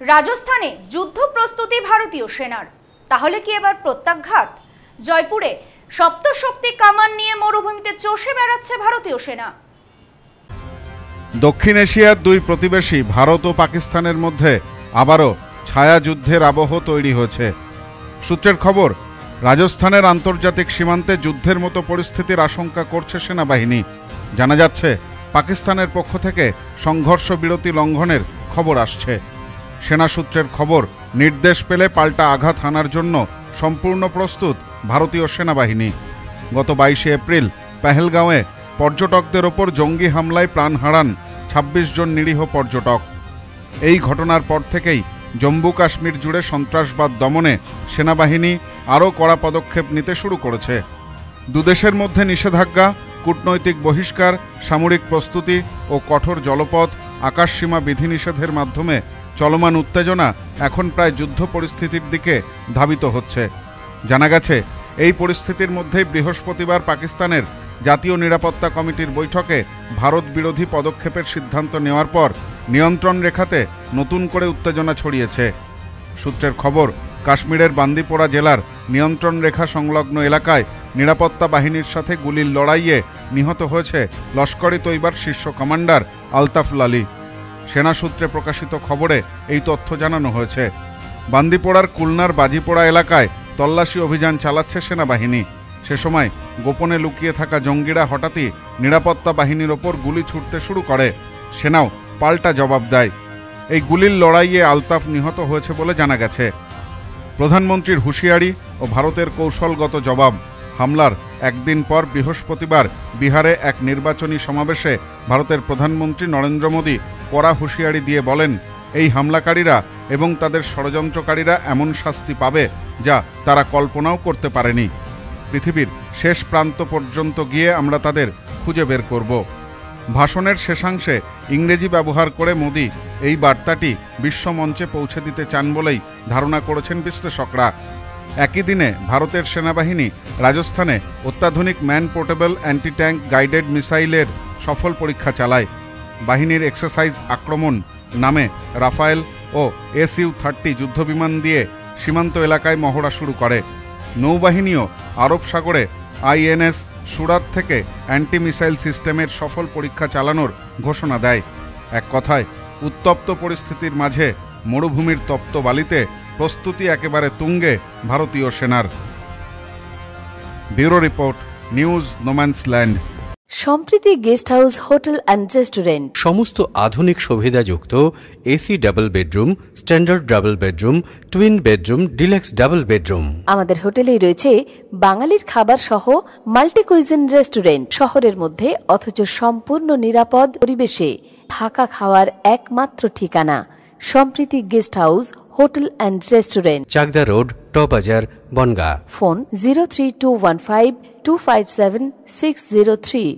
রাজস্থানে যুদ্ধ প্রস্তুতি ভারতীয় সেনার, তাহলে কি এবার প্রত্যাঘাত? জয়পুরে সপ্তশক্তি কামান নিয়ে মরুভূমিতে চষে বেড়াচ্ছে ভারতীয় সেনা। দক্ষিণ এশিয়ার দুই প্রতিবেশী ভারত ও পাকিস্তানের মধ্যে আবারও ছায়া যুদ্ধের আবহ তৈরি হয়েছে। সূত্রের খবর, রাজস্থানের আন্তর্জাতিক সীমান্তে যুদ্ধের মতো পরিস্থিতির আশঙ্কা করছে সেনাবাহিনী। জানা যাচ্ছে, পাকিস্তানের পক্ষ থেকে সংঘর্ষ বিরতি লঙ্ঘনের খবর আসছে। সেনা সূত্রের খবর, নির্দেশ পেলে পাল্টা আঘাত হানার জন্য সম্পূর্ণ প্রস্তুত ভারতীয় সেনাবাহিনী। গত 22শে এপ্রিল পেহেলগাঁওয়ে পর্যটকদের ওপর জঙ্গি হামলায় প্রাণ হারান ২৬ জন নিরীহ পর্যটক। এই ঘটনার পর থেকেই জম্মু কাশ্মীর জুড়ে সন্ত্রাসবাদ দমনে সেনাবাহিনী আরও কড়া পদক্ষেপ নিতে শুরু করেছে। দুদেশের মধ্যে নিষেধাজ্ঞা, কূটনৈতিক বহিষ্কার, সামরিক প্রস্তুতি ও কঠোর জলপথ আকাশসীমা বিধিনিষেধের মাধ্যমে চলমান উত্তেজনা এখন প্রায় যুদ্ধ পরিস্থিতির দিকে ধাবিত হচ্ছে। জানা গেছে, এই পরিস্থিতির মধ্যেই বৃহস্পতিবার পাকিস্তানের জাতীয় নিরাপত্তা কমিটির বৈঠকে ভারত বিরোধী পদক্ষেপের সিদ্ধান্ত নেওয়ার পর নিয়ন্ত্রণ রেখাতে নতুন করে উত্তেজনা ছড়িয়েছে। সূত্রের খবর, কাশ্মীরের বান্দিপোরা জেলার নিয়ন্ত্রণ রেখা সংলগ্ন এলাকায় নিরাপত্তা বাহিনীর সাথে গুলির লড়াইয়ে নিহত হয়েছে লস্কর ই তৈবার শীর্ষ কমান্ডার আলতাফ আলী। সেনা সূত্রে প্রকাশিত খবরে এই তথ্য জানানো হয়েছে। বান্দিপোরার কুলনার বাজিপোড়া এলাকায় তল্লাশি অভিযান চালাচ্ছে সেনাবাহিনী। সে সময় গোপনে লুকিয়ে থাকা জঙ্গিরা হঠাৎই নিরাপত্তা বাহিনীর ওপর গুলি ছুটতে শুরু করে। সেনাও পাল্টা জবাব দেয়। এই গুলির লড়াইয়ে আলতাফ নিহত হয়েছে বলে জানা গেছে। প্রধানমন্ত্রীর হুঁশিয়ারি ও ভারতের কৌশলগত জবাব। হামলার একদিন পর বৃহস্পতিবার বিহারে এক নির্বাচনী সমাবেশে ভারতের প্রধানমন্ত্রী নরেন্দ্র মোদী কড়া হুঁশিয়ারি দিয়ে বলেন, এই হামলাকারীরা এবং তাদের ষড়যন্ত্রকারীরা এমন শাস্তি পাবে যা তারা কল্পনাও করতে পারেনি। পৃথিবীর শেষ প্রান্ত পর্যন্ত গিয়ে আমরা তাদের খুঁজে বের করব। ভাষণের শেষাংশে ইংরেজি ব্যবহার করে মোদী এই বার্তাটি বিশ্বমঞ্চে পৌঁছে দিতে চান বলেই ধারণা করেছেন বিশ্লেষকরা। একই দিনে ভারতের সেনাবাহিনী রাজস্থানে অত্যাধুনিক man portable anti tank guided মিসাইলের সফল পরীক্ষা চালায়। বাহিনীর এক্সারসাইজ আক্রমণ নামে রাফায়েল ও SU-30 যুদ্ধবিমান দিয়ে সীমান্ত এলাকায় মহড়া শুরু করে। নৌবাহিনীও আরব সাগরে INS সুরাত থেকে অ্যান্টি মিসাইল সিস্টেমের সফল পরীক্ষা চালানোর ঘোষণা দেয়। এক কথায়, উত্তপ্ত পরিস্থিতির মাঝে মরুভূমির তপ্ত বালিতে প্রস্তুতি একেবারে তুঙ্গে ভারতীয় সেনার। Bureau report, news no man's land. Sampriti guest house, hotel and restaurant. সমস্ত আধুনিক সুবিধাযুক্ত AC double bedroom, standard double bedroom, twin bedroom, deluxe double bedroom. আমাদের হোটেলেই রয়েছে বাঙালির খাবার সহ মাল্টি কুইজিন রেস্টুরেন্ট। শহরের মধ্যে অথচ সম্পূর্ণ নিরাপদ পরিবেশে থাকা খাওয়ার একমাত্র ঠিকানা Sampriti guest house, hotel and restaurant, Chakdah road, টবাজার, বনগাঁ। ফোন 03215257603।